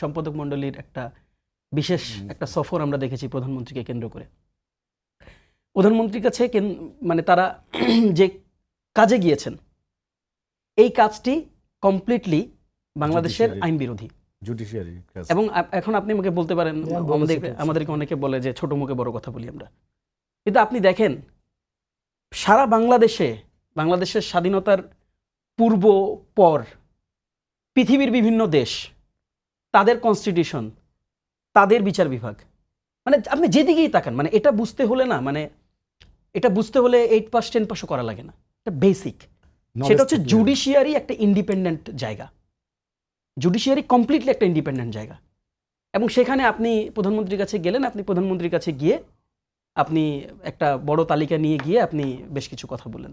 সম্পাদক মণ্ডলীর একটা বিশেষ একটা সফর আমরা দেখেছি প্রধানমন্ত্রীকে কেন্দ্র করে। প্রধানমন্ত্রীর কাছে মানে তারা যে কাজে গিয়েছেন, এই কাজটি কমপ্লিটলি বাংলাদেশের আইন বিরোধী, জুডিশিয়ারি। এবং এখন আপনি আমাকে বলতে পারেন, আমাদেরকে অনেকে বলে যে ছোট মুখে বড় কথা বলি আমরা, কিন্তু আপনি দেখেন সারা বাংলাদেশের স্বাধীনতার পূর্ব পর পৃথিবীর বিভিন্ন দেশ, তাদের কনস্টিটিউশন, তাদের বিচার বিভাগ, মানে আপনি যেদিকেই তাকান, মানে এটা বুঝতে হলে না, মানে এটা বুঝতে হলে 8 পাস 10 পাসও করা লাগে না, এটা বেসিক। সেটা হচ্ছে জুডিশিয়ারি একটা ইন্ডিপেন্ডেন্ট জায়গা, জুডিশিয়ারি কমপ্লিটলি একটা ইন্ডিপেন্ডেন্ট জায়গা। এবং সেখানে আপনি প্রধানমন্ত্রীর কাছে গেলেন, আপনি প্রধানমন্ত্রীর কাছে গিয়ে আপনি একটা বড় তালিকা নিয়ে গিয়ে আপনি বেশ কিছু কথা বললেন।